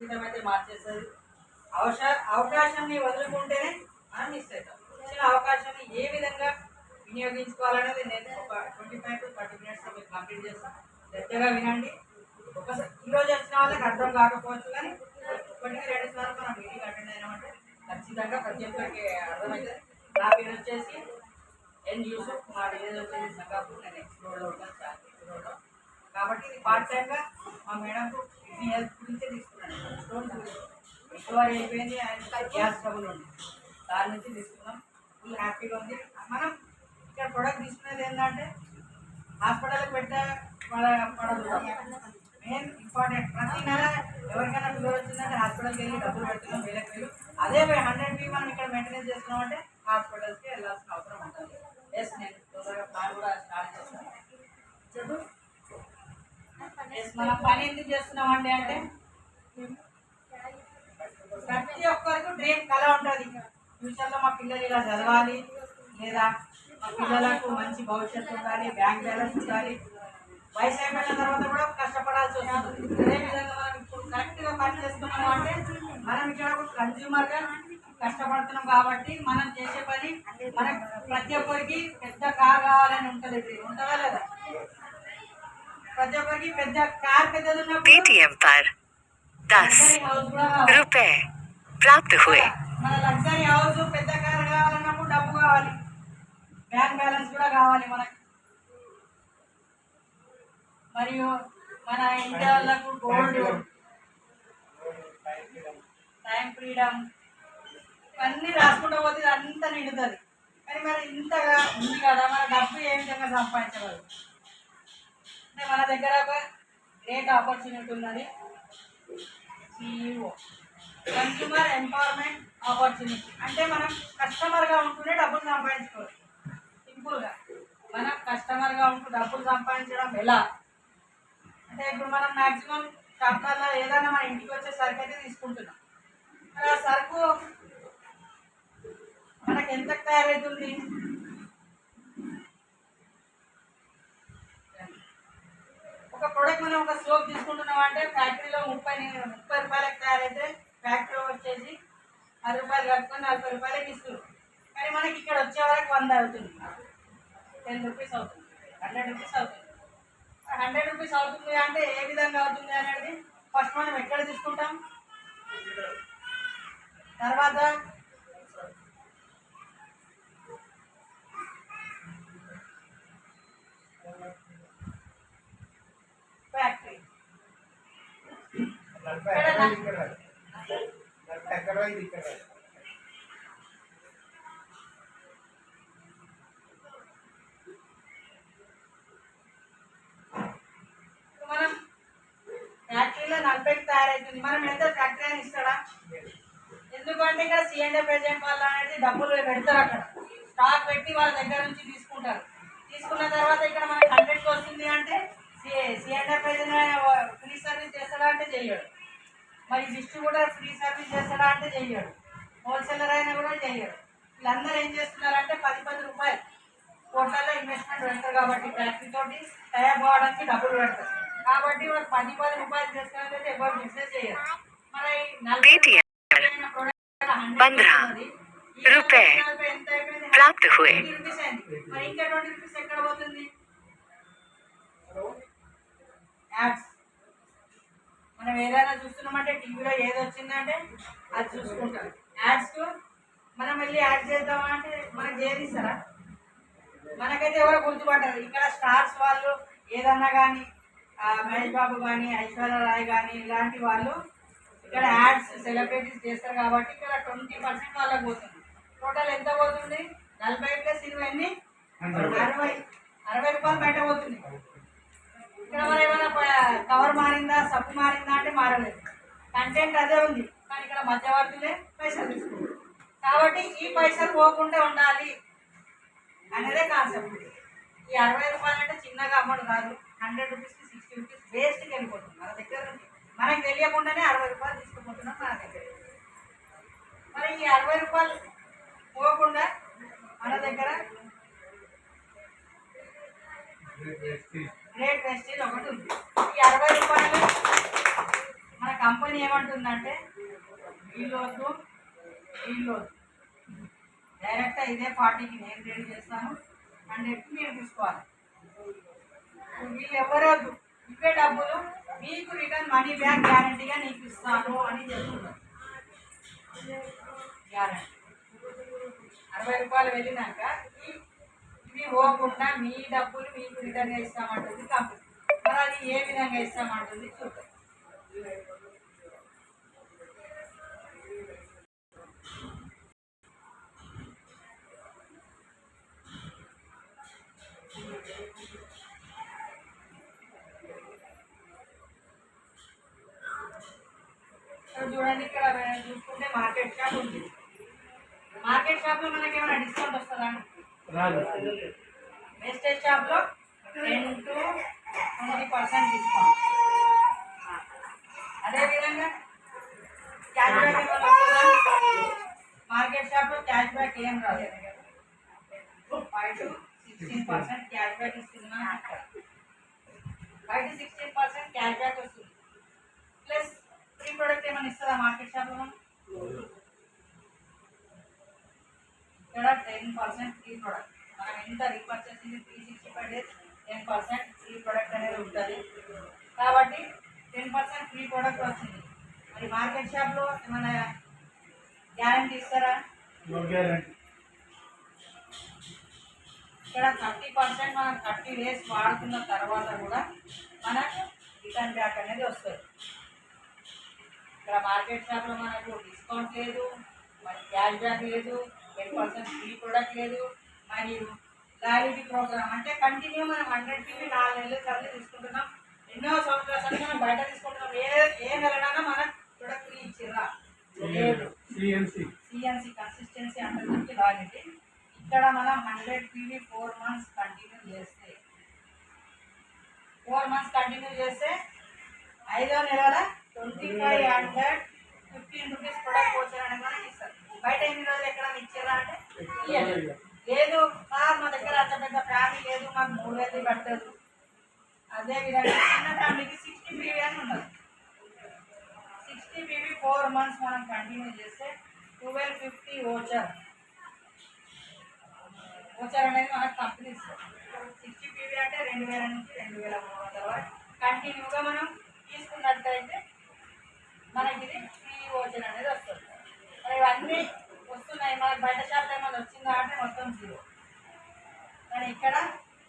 అయితే మార్చేస్తుంది. అవకాశాన్ని వదులుకుంటేనే మనం మిస్ అవుతాం. ఇచ్చిన అవకాశాన్ని ఏ విధంగా వినియోగించుకోవాలనేది నేను ఒక 25 to 30 minutes మీకు కంప్లీట్ చేస్తాను. శ్రద్ధగా వినండి. ఒకసారి ఈరోజు వచ్చిన వాళ్ళకి అర్థం కాకపోవచ్చు, కానీ ఒకటికి 2 సార్లు మనం మీటింగ్ అటెండ్ అయినామంటే ఖచ్చితంగా ప్రతి ఒక్కరికి అర్థమవుతుంది. నా పేరు వచ్చేసి ఎన్ యూసుఫ్, మా విలేజ్ వచ్చేసి సంగాపూర్, నేను ఎక్స్ప్లోర్లో ఉంటాను, రోడ్లో. కాబట్టి ఇది పార్ట్ టైంగా మా మేడంకు కిడ్నీ హెల్త్ గురించే తీసుకున్నాను. స్టోన్ రికవరీ అయిపోయింది, అండ్ గ్యాస్ ట్రబుల్ ఉంది, దాని నుంచి తీసుకున్నాం. ఫుల్ హ్యాపీగా ఉంది. మనం ఇక్కడ ప్రొడక్ట్ తీసుకునేది ఏంటంటే హాస్పిటల్కి పడదు. మెయిన్ ఇంపార్టెంట్ ప్రతి నెల ఎవరికైనా ఫీవర్ వచ్చిందంటే హాస్పిటల్కి వెళ్ళి డబ్బులు పెడుతున్నాం, వేలకు వేలు. అదే 100 మనం ఇక్కడ మెయింటెనెన్స్ చేస్తున్నామంటే హాస్పిటల్స్కి వెళ్ళాల్సిన అవసరం ఉంటుంది. ఎస్, నేను తొందరగా ప్లాన్ కూడా స్టార్ట్ చేస్తాను. చెప్పు. ఎస్, మనం పని ఎందుకు చేస్తున్నామండి అంటే ప్రతి ఒక్కరికి డ్రీమ్ కళ ఉంటుంది. ఫ్యూచర్లో మా పిల్లలు ఇలా చదవాలి, లేదా మా పిల్లలకు మంచి భవిష్యత్తు ఉండాలి, బ్యాంక్ బ్యాలెన్స్ ఉండాలి. వయసు అయిపోయిన తర్వాత కూడా కష్టపడాల్సి వస్తుంది. అదేవిధంగా మనం ఇప్పుడు కరెక్ట్గా పని చేస్తున్నాము అంటే మనం ఇక్కడ కన్జ్యూమర్గా కష్టపడుతున్నాం. కాబట్టి మనం చేసే పని మనం ప్రతి ఒక్కరికి పెద్ద కార్ కావాలని ఉంటుంది, ఉంటుందా లేదా? ప్రతి ఒక్కరికి పెద్ద కార్ పెద్దది ఉన్నప్పుడు 10 रुपए प्राप्त हुए. మన లగ్జరీ హౌస్ పెద్ద కార్ కావాలన్నప్పుడు డబ్బు కావాలి, బ్యాంక్ బ్యాలెన్స్ కూడా కావాలి మనకి. మరియు మన ఇంటి వాళ్ళకు గోల్డ్, టైం ఫ్రీడమ్ ఇవన్నీ రాసుకుంటూ పోతే అంతా నిండుతుంది. కానీ మరి ఇంతగా ఉంది కదా, మన డబ్బు ఏ విధంగా సంపాదించగలరు అంటే మన దగ్గర ఒక గ్రేట్ ఆపర్చునిటీ ఉన్నది. CEO, consumer empowerment opportunity. అంటే మనం కస్టమర్గా ఉంటూనే డబ్బులు సంపాదించుకోవాలి. సింపుల్గా మనం కస్టమర్గా ఉంటూ డబ్బులు సంపాదించడం ఎలా అంటే ఇప్పుడు మనం మ్యాక్సిమం షాప్లలో ఏదైనా మన ఇంటికి వచ్చే సరుకు అయితే తీసుకుంటున్నాం. మరి ఆ సరుకు మనకు ఎంత తయారవుతుంది? ఒక ప్రోడక్ట్ మనం ఒక సోప్ తీసుకుంటున్నాం అంటే ఫ్యాక్టరీలో 30 రూపాయలకు తయారైతే ఫ్యాక్టరీ వచ్చేసి 10 రూపాయలు కట్టుకొని 40 రూపాయలకి ఇస్తున్నారు. కానీ మనకి ఇక్కడ వచ్చే వరకు 100 అవుతుంది, 10 రూపీస్ అవుతుంది, 100 రూపీస్ అవుతుంది. 100 రూపీస్ అవుతుంది అంటే ఏ విధంగా అవుతుంది అనేది ఫస్ట్ మనం ఎక్కడ తీసుకుంటాం, తర్వాత ఫ్యాక్టరీ. మనం ఫ్యాక్టరీలో 40కి తయారవుతుంది, మనం ఎంత ఫ్యాక్టరీ అని ఇస్తాడా? ఎందుకంటే ఇక్కడ C&F ఏజెంట్ వాళ్ళు అనేది డబ్బులు పెడతారు, అక్కడ స్టాక్ పెట్టి వాళ్ళ దగ్గర నుంచి తీసుకుంటారు. తీసుకున్న తర్వాత ఇక్కడ మనకి 100కి వస్తుంది అంటే C&F ఏజెంట్ ఫ్రీ సర్వీస్ చేస్తాడా అంటే చెయ్యడు. మరి డిస్ట్రిబ్యూటర్ ఫ్రీ సర్వీస్ చేస్తాడా అంటే చెయ్యడు. హోల్సేలర్ అయినా కూడా చెయ్యడు. వీళ్ళందరూ ఏం చేస్తున్నారంటే 10 రూపాయలు టోటల్లో ఇన్వెస్ట్మెంట్ పెడతారు. కాబట్టి ఫ్యాక్టరీ తోటి తయారు కావడానికి డబ్బులు పెడతారు. కాబట్టి వాళ్ళు 10 రూపాయలు చేసుకోవాలంటే ఎవరు బిజినెస్ చేయరు. మరి 15 रुपए प्राप्त हुए. మరి ఇంకా 20 రూపీస్ ఎక్కడ పోతుంది? యాడ్స్. మనం ఏదైనా చూస్తున్నామంటే టీవీలో ఏది వచ్చిందంటే అది చూసుకుంటాం. యాడ్స్కు మనం వెళ్ళి యాడ్ చేద్దామంటే మనకు చేరిస్తారా? మనకైతే ఎవరో గుర్తుపడ్డారు. ఇక్కడ స్టార్స్ వాళ్ళు ఏదన్నా కానీ మహేష్ బాబు కానీ ఐశ్వర్య రాయ్ కానీ ఇలాంటి వాళ్ళు ఇక్కడ యాడ్స్ సెలబ్రిటీస్ చేస్తారు. కాబట్టి ఇక్కడ 20% వాళ్ళకి పోతుంది. టోటల్ ఎంత పోతుంది? 40+20 60 రూపాయలు బయట పోతుంది. ఇక్కడ మనం ఏమైనా కవర్ మారిందా, సబ్బు మారిందా అంటే మారలేదు, కంటెంట్ అదే ఉంది. కానీ ఇక్కడ మధ్యవర్తులే పైసలు తీసుకుంటారు. కాబట్టి ఈ పైసలు పోకుండా ఉండాలి అనేదే కాన్సెప్ట్. ఈ 60 రూపాయలు అంటే చిన్నగా అమౌంట్ కాదు. 100 రూపీస్కి 60 రూపీస్ వేస్ట్కి వెళ్ళిపోతుంది మన దగ్గర నుంచి. మనకు తెలియకుండానే 60 రూపాయలు తీసుకుపోతున్నాం మన దగ్గర. మరి ఈ 60 రూపాయలు పోకుండా మన దగ్గర గ్రేట్ వెస్టేజ్ ఒకటి ఉంది. ఈ 60 రూపాయలు మన కంపెనీ ఏమంటుందంటే వీళ్ళు వద్దు వీళ్ళు వద్దు, డైరెక్ట్గా ఇదే పార్టీకి నేను రెడీ చేస్తాను అని చెప్పి మీరు తీసుకోవాలి. వీళ్ళు ఎవరు వద్దు, ఇవే డబ్బులు మీకు రిటర్న్ మనీ బ్యాక్ గ్యారంటీగా నీకు ఇస్తాను అని చెప్తున్నారు. గ్యారంటీ 60 రూపాయలు వెళ్ళినాక ఇవి పోకుండా మీ డబ్బులు మీకు రిటర్న్గా ఇస్తామంటుంది కంపెనీ. మరి అది ఏ విధంగా ఇస్తామంటుంది చూద్దాం. చూడండి, ఇక్కడ చూసుకుంటే మార్కెట్ షాప్ ఉంది. మార్కెట్ షాప్లో మనకి ఏమైనా డిస్కౌంట్ వస్తుందా? వేస్టేజ్ షాప్లో 10 to 20% డిస్కౌంట్. అదేవిధంగా క్యాష్ బ్యాక్ ఏమైనా వస్తుందా? మార్కెట్ షాప్లో క్యాష్ బ్యాక్ ఏం రాదు. 5 to 16% క్యాష్ బ్యాక్ ఇస్తున్నా. 5 to 16% క్యాష్ బ్యాక్ వస్తుంది. ప్లస్ ఫ్రీ ప్రోడక్ట్ ఏమైనా ఇస్తుందా మార్కెట్ షాప్లో? మనం ఇక్కడ 10% ఫ్రీ ప్రోడక్ట్. మనం ఎంత రీపర్చేసింది 365 days 10% ఫ్రీ ప్రోడక్ట్ అనేది ఉంటుంది. కాబట్టి 10% ఫ్రీ ప్రోడక్ట్ వచ్చింది. మరి మార్కెట్ షాప్లో ఏమైనా గ్యారంటీ ఇస్తారా? ఇక్కడ 30% మనం 30 days వాడుతున్న తర్వాత కూడా మనకు రిటర్న్ బ్యాక్ అనేది వస్తుంది. ఇక్కడ మార్కెట్ షాప్లో మనకు డిస్కౌంట్ లేదు, మరి క్యాష్ బ్యాక్ లేదు, 10% ఫ్రీ ప్రోడక్ట్ లేదు, మరియు లాయల్టీ ప్రోగ్రామ్ అంటే కంటిన్యూ మనం 100 PV 4 నెలలు కలిసి తీసుకుంటున్నాం. ఎన్నో సంవత్సరాలు మనం బయట తీసుకుంటున్నాం. ఏ నెలనైనా మనకు ప్రొడక్ట్ ఫ్రీ ఇచ్చిర్రా? లేదు. సిఎన్సి కన్సిస్టెన్సీ అంటే లాయల్టీ. ఇక్కడ మనం 100 PV 4 months కంటిన్యూ చేస్తే 5వ నెలల 2515 రూపీస్ ప్రొడక్ట్ వచ్చారు అనేది మనకి ఇస్తారు. బయట ఎన్ని రోజులు ఎక్కడ ఇచ్చారా అంటే లేదు సార్, మా దగ్గర అంత పెద్ద ఫ్యామిలీ లేదు, మాకు 3000 కట్టదు. అదేవిధంగా చిన్న ఫ్యామిలీకి 60 PV అని ఉండదు. 60 PV 4 months మనం కంటిన్యూ చేస్తే 1250 ఓచర్ అనేది మనకు కంపెనీ ఇస్తుంది. 60 PV అంటే 2000 నుంచి 2300 వరకు కంటిన్యూగా మనం తీసుకున్నట్టయితే మనకి ఇది ఫ్రీ ఓచర్ అనేది వస్తుంది. మరి ఇవన్నీ వస్తున్నాయి. మనకి బయట షాప్లో ఏమైనా వచ్చిందా అంటే మొత్తం 0. కానీ ఇక్కడ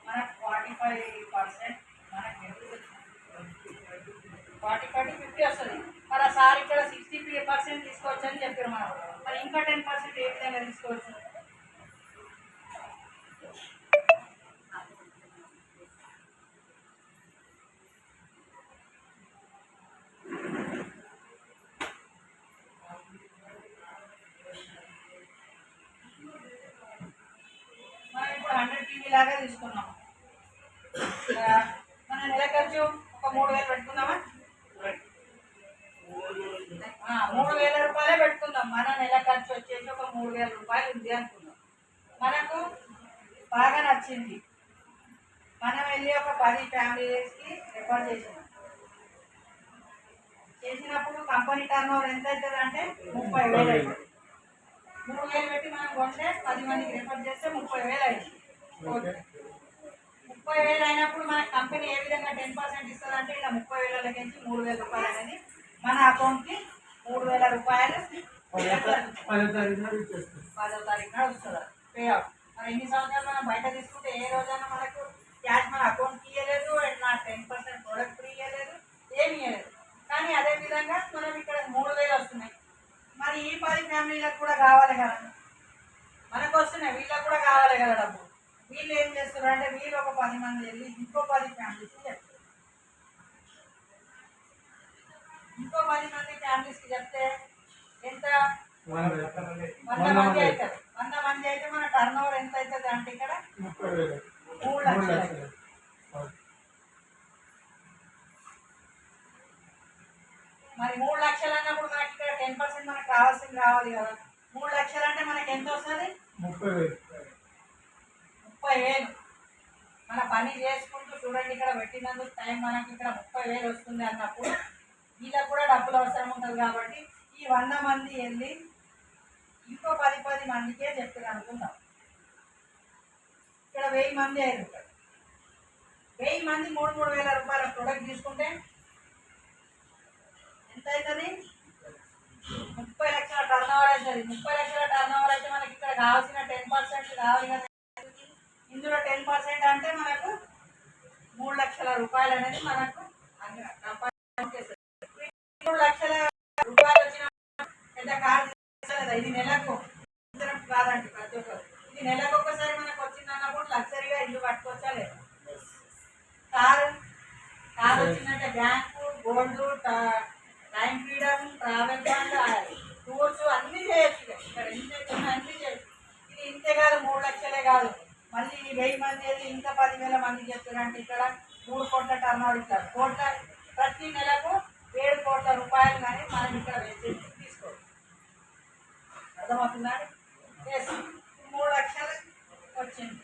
మనకు 45% మనకి 45 to 50 వస్తుంది. మరి ఆ సార్ ఇక్కడ 60% తీసుకోవచ్చు అని చెప్పారు. మనం మరి ఇంకా 10% ఏ విధంగా తీసుకోవచ్చు? మనం ఇప్పుడు 100 PV లాగా తీసుకున్నాం. మన నెల ఖర్చు ఒక 3000 పెట్టుకుందామా? 3000 రూపాయలే పెట్టుకుందాం. మన నెల ఖర్చు వచ్చేసి ఒక 3000 రూపాయలు ఉంది అనుకుందాం. మనకు బాగా నచ్చింది. మనం వెళ్ళి ఒక 10 ఫ్యామిలీస్కి రిఫర్ చేసినప్పుడు కంపెనీ టర్న్ ఓవర్ ఎంత అవుతుంది అంటే 30,000 అవుతుంది. 3000 పెట్టి మనం కొంటే 10 మందికి రిఫర్ చేస్తే 30,000 అయింది. ఓకే, 30,000 అయినప్పుడు మన కంపెనీ ఏ విధంగా 10% ఇస్తుంది అంటే ఇలా 30,000 నుంచి 3,000 రూపాయలు అనేది మన అకౌంట్కి 3,000 రూపాయలు 10వ తారీఖున వస్తుంది పే అవుట్. మరి ఎన్ని సంవత్సరాలు మనం బయట తీసుకుంటే ఏ రోజైనా మనకు క్యాష్ మన అకౌంట్కి ఇవ్వలేదు, అండ్ నా 10% ప్రొడక్ట్ ఫ్రీ ఇవ్వలేదు, ఏమి ఇవ్వలేదు. కానీ అదేవిధంగా మనం ఇక్కడ 3,000 వస్తున్నాయి. మరి ఈ 10 ఫ్యామిలీలకు కూడా కావాలి కదా, మనకు వస్తున్నాయి, వీళ్ళకి కూడా కావాలి కదా డబ్బు. వీళ్ళు ఏం చేస్తారు అంటే వీళ్ళు ఒక 10 మంది వెళ్ళి ఇంకో 10 ఫ్యామిలీస్కి చెప్తారు. ఇంకో 10 మంది ఫ్యామిలీస్కి చెప్తే ఎంత? 100 మంది అవుతారు. 100 మంది అయితే మన టర్న్ ఓవర్ ఎంత అవుతుంది అంటే ఇక్కడ 3 లక్షలు. మరి 3 లక్షలు అన్నప్పుడు మనకి ఇక్కడ 10% మనకు కావాల్సింది రావాలి కదా. 3 లక్షలు అంటే మనకి ఎంత వస్తుంది? 30,000. మన పని చేసుకుంటూ చూడండి, ఇక్కడ పెట్టినందుకు టైం మనకి ఇక్కడ 30,000 వస్తుంది అన్నప్పుడు వీళ్ళకి కూడా డబ్బులు అవసరం ఉంటుంది కాబట్టి ఈ 100 మంది వెళ్ళి ఇంకో 10 మందికే చెప్పారు అనుకుందాం. ఇక్కడ 1000 మంది అయ్యారు. 1000 మంది 3,000 రూపాయల ప్రొడక్ట్ తీసుకుంటే ఎంత అవుతుంది? 30 లక్షల టర్న్ ఓవర్ అవుతుంది. 30 లక్షల టర్న్ ఓవర్ అయితే మనకి ఇక్కడ కావాల్సిన 10% కావాలి కదా. ఇందులో 10% అంటే మనకు 3 లక్షల రూపాయలు అనేది మనకు 3 లక్షల రూపాయలు వచ్చిన పెద్ద కార్ తీసుకోలేదా? ఇది నెలకు కాదండి ప్రతి ఒక్కరు. ఇది నెలకు ఒక్కసారి మనకు వచ్చింది అన్నప్పుడు లగ్జరీగా ఇల్లు కట్టుకోవచ్చా లేదా? కారు వచ్చిందంటే bank, gold, time freedom, travel fund, tours అన్నీ చేయొచ్చు. ఇక్కడ ఎన్ని అన్నీ చేయొచ్చు. ఇది ఇంతే కాదు, 3 లక్షలే కాదు, మళ్ళీ 1000 మంది వెళ్ళి ఇంకా 10,000 మందికి చెప్తారంటే ఇక్కడ 3 కోట్ల టర్న్ ఓవర్ ఇస్తారు. ప్రతి నెలకు 7 కోట్ల రూపాయలు కానీ మనం ఇక్కడ తీసుకోవచ్చు. అర్థమవుతుందా? ఎస్, 3 లక్షలు వచ్చింది.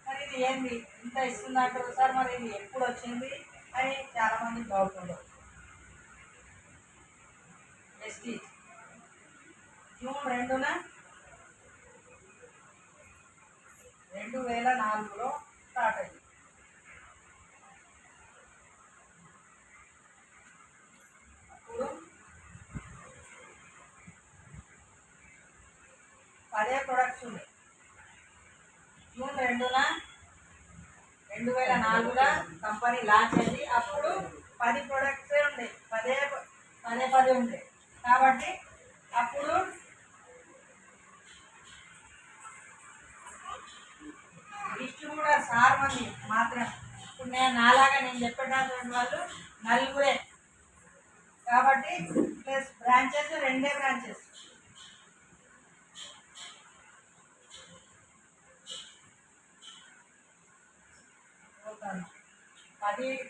మరి ఇది ఏంది ఇంత ఇస్తున్నట్టు సార్, మరి ఇది ఎప్పుడు వచ్చింది అని చాలా మంది డౌట్ ఉండదు. జూన్ 2న 2004లో స్టార్ట్ అయింది. అప్పుడు 10 ప్రొడక్ట్స్ ఉన్నాయి. జూన్ 2న 2004లో కంపెనీ లాంచ్ అయింది. అప్పుడు 10 ప్రొడక్ట్సే ఉండే, పదే ఉండే. కాబట్టి అప్పుడు డిస్ట్రిబ్యూటర్ సార్ మంది మాత్రం. ఇప్పుడు నాలాగా నేను చెప్పేటటువంటి వాళ్ళు 4 కాబట్టి ప్లస్ బ్రాంచెస్ 2 బ్రాంచెస్.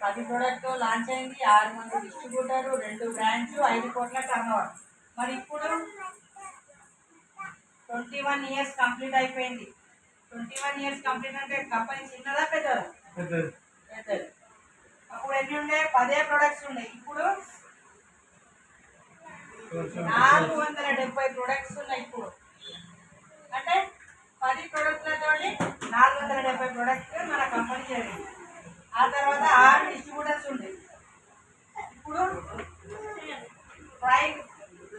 పది ప్రోడక్ట్ లాంచ్ అయింది, 6 మంది డిస్ట్రిబ్యూటరు, 2 బ్రాంచ్, 5 కోట్ల టర్న్ ఓవర్. మరి ఇప్పుడు 21 ఇయర్స్ కంప్లీట్ అయిపోయింది. 21 ఇయర్స్ కంప్లీట్ అంటే కంపెనీ చిన్నదా పెద్దదా? పెద్దది. అప్పుడు ఎన్ని ఉండే? 10 ప్రొడక్ట్స్ ఉన్నాయి. ఇప్పుడు 470 ప్రొడక్ట్స్ ఉన్నాయి. ఇప్పుడు అంటే 10 ప్రొడక్ట్లతో 470 ప్రొడక్ట్స్ మన కంపెనీ జరిగింది. ఆ తర్వాత 6 డిస్ట్రిబ్యూటర్స్ ఉండే. ఇప్పుడు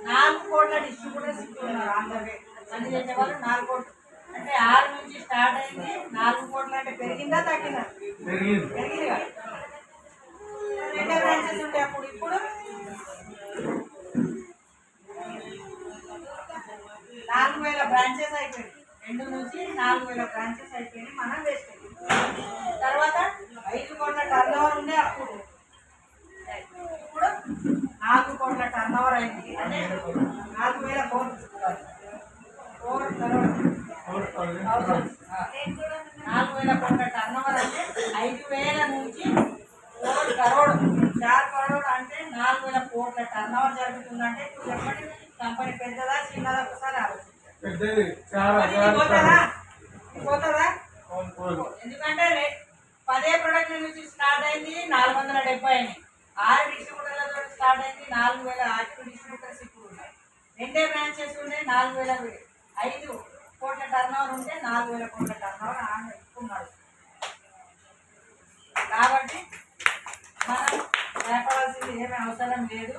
4 కోట్ల డిస్ట్రిబ్యూటర్స్ ఉన్నారు. ఆంధ్రవే అన్ని చేసేవాళ్ళు 4 కోట్లు. అంటే 6 నుంచి స్టార్ట్ అయింది, 4 కోట్లు అంటే పెరిగిందా తగ్గిందా? పెరిగింది కదా. 2 బ్రాంచెస్ ఉంటాయి అప్పుడు. ఇప్పుడు 4,000 బ్రాంచెస్ అయిపోయింది. 2 నుంచి 4,000 బ్రాంచెస్ అయిపోయినాయి. మనం వేస్ట్ అయింది. తర్వాత 5 కోట్ల టర్న్ ఓవర్ ఉండే అప్పుడు. ఇప్పుడు 4 కోట్ల టర్న్ ఓవర్ అయింది. అంటే 4,000 కోట్లు, 4,000 కోట్ల టర్న్ ఓవర్ అంటే 5,000 నుంచి 4 కరోడ్. 4 కరోడ్ అంటే 4,000 కోట్ల టర్న్ ఓవర్ జరుగుతుందంటే ఇప్పుడు చెప్పండి, కంపెనీ పెద్దదా చిన్నదా? ఒకసారి ఆలోచించండి. పోతుందా? ఎందుకంటే 10 ప్రొడక్ట్ నుంచి స్టార్ట్ అయింది, 470 అయినాయి. 6 డిస్ట్రిబ్యూటర్లతో స్టార్ట్ అయింది, 4,000 యాక్టివ్ డిస్ట్రిబ్యూటర్స్ ఇప్పుడు ఉన్నాయి. 2 బ్రాంచెస్ ఉన్నాయి, 4,000. 5 కోట్ల టర్న్ ఓవర్ ఉంటే 4,000 కోట్ల టర్న్ ఓవర్ ఎక్కున్నారు. కాబట్టి మనం భయపడాల్సింది ఏమీ అవసరం లేదు.